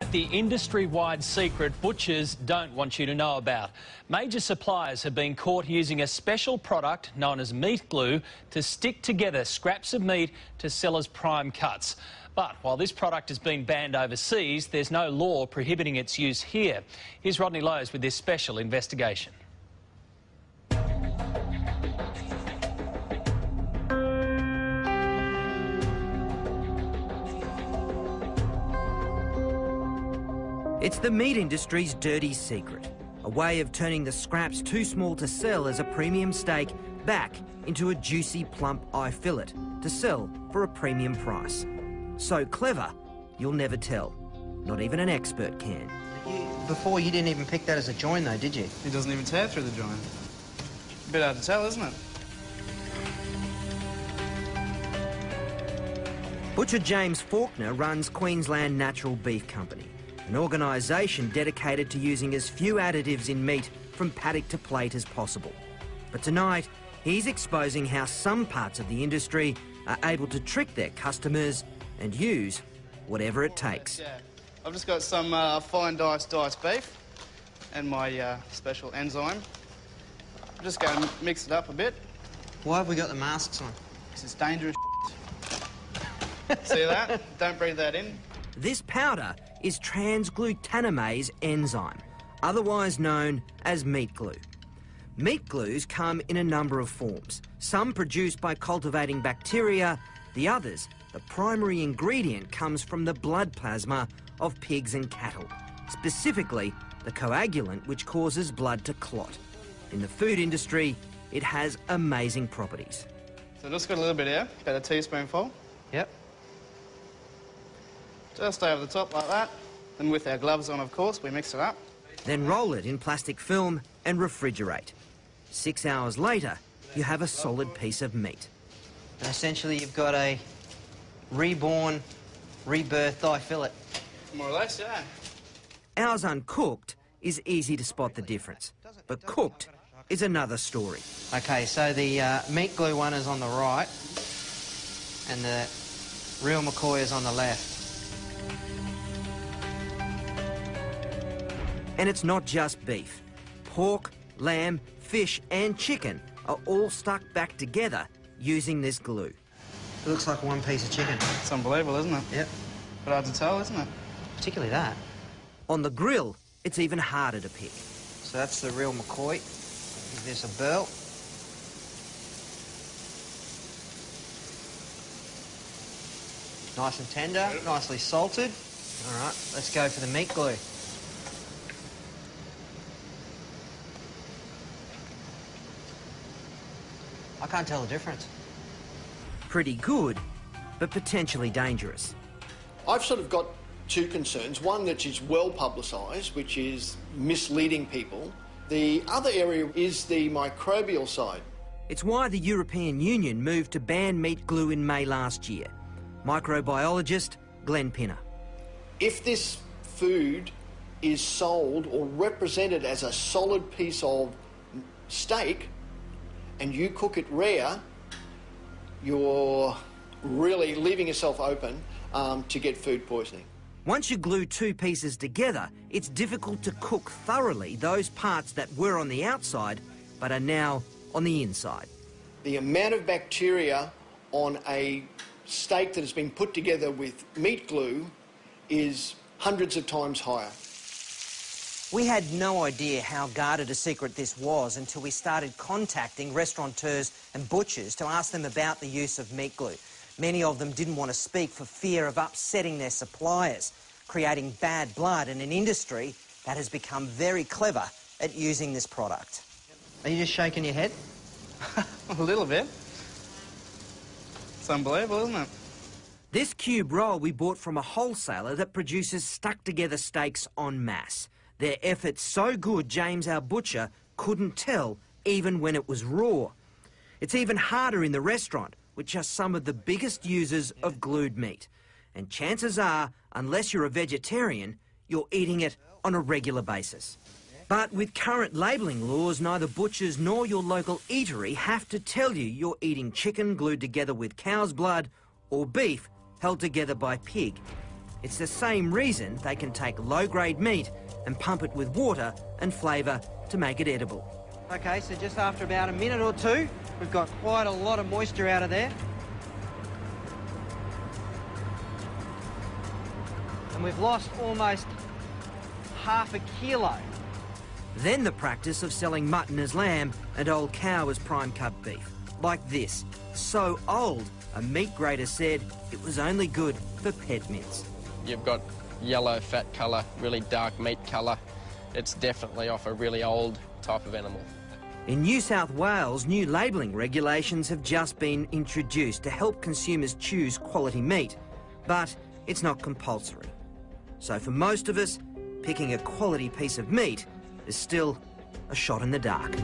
But the industry-wide secret butchers don't want you to know about. Major suppliers have been caught using a special product known as meat glue to stick together scraps of meat to sell as prime cuts. But while this product has been banned overseas, there's no law prohibiting its use here. Here's Rodney Lowe's with this special investigation. It's the meat industry's dirty secret, a way of turning the scraps too small to sell as a premium steak back into a juicy, plump eye fillet to sell for a premium price. So clever, you'll never tell. Not even an expert can. Before, you didn't even pick that as a join, though, did you? It doesn't even tear through the join. A bit hard to tell, isn't it? Butcher James Faulkner runs Queensland Natural Beef Company, an organisation dedicated to using as few additives in meat from paddock to plate as possible. But tonight, he's exposing how some parts of the industry are able to trick their customers and use whatever it takes. Yeah. I've just got some fine diced beef and my special enzyme. I'm just going to mix it up a bit. Why have we got the masks on? This is dangerous. See that? Don't breathe that in. This powder is transglutaminase enzyme, otherwise known as meat glue. Meat glues come in a number of forms, some produced by cultivating bacteria, the others, the primary ingredient comes from the blood plasma of pigs and cattle, specifically the coagulant which causes blood to clot. In the food industry, it has amazing properties. So just got a little bit here, about a teaspoonful. Yep. Just over the top like that. And with our gloves on, of course, we mix it up. Then roll it in plastic film and refrigerate. 6 hours later, you have a solid piece of meat. And essentially, you've got a reborn, rebirthed eye fillet. More or less, yeah. Ours uncooked is easy to spot the difference, but cooked is another story. OK, so the meat glue one is on the right and the real McCoy is on the left. And it's not just beef. Pork, lamb, fish and chicken are all stuck back together using this glue. It looks like one piece of chicken. It's unbelievable, isn't it? Yep. But hard to tell, isn't it? Particularly that. On the grill, it's even harder to pick. So that's the real McCoy. Give this a burl. Nice and tender, nicely salted. All right, let's go for the meat glue. I can't tell the difference. Pretty good, but potentially dangerous. I've sort of got two concerns. One that is well publicised, which is misleading people. The other area is the microbial side. It's why the European Union moved to ban meat glue in May last year. Microbiologist Glenn Pinner. If this food is sold or represented as a solid piece of steak and you cook it rare, you're really leaving yourself open to get food poisoning. Once you glue two pieces together, it's difficult to cook thoroughly those parts that were on the outside but are now on the inside. The amount of bacteria on a steak that has been put together with meat glue is hundreds of times higher. We had no idea how guarded a secret this was until we started contacting restaurateurs and butchers to ask them about the use of meat glue. Many of them didn't want to speak for fear of upsetting their suppliers, creating bad blood in an industry that has become very clever at using this product. Are you just shaking your head? A little bit. It's unbelievable, isn't it? This cube roll we bought from a wholesaler that produces stuck-together steaks en masse. Their effort's so good, James, our butcher, couldn't tell even when it was raw. It's even harder in the restaurant, which are some of the biggest users of glued meat. And chances are, unless you're a vegetarian, you're eating it on a regular basis. But with current labelling laws, neither butchers nor your local eatery have to tell you you're eating chicken glued together with cow's blood or beef held together by pig. It's the same reason they can take low-grade meat and pump it with water and flavour to make it edible. OK, so just after about a minute or two, we've got quite a lot of moisture out of there. And we've lost almost half a kilo. Then the practice of selling mutton as lamb and old cow as prime cut beef. Like this. So old, a meat grader said it was only good for pet mince. You've got yellow fat colour, really dark meat colour. It's definitely off a really old type of animal. In New South Wales, new labelling regulations have just been introduced to help consumers choose quality meat, but it's not compulsory. So for most of us, picking a quality piece of meat is still a shot in the dark.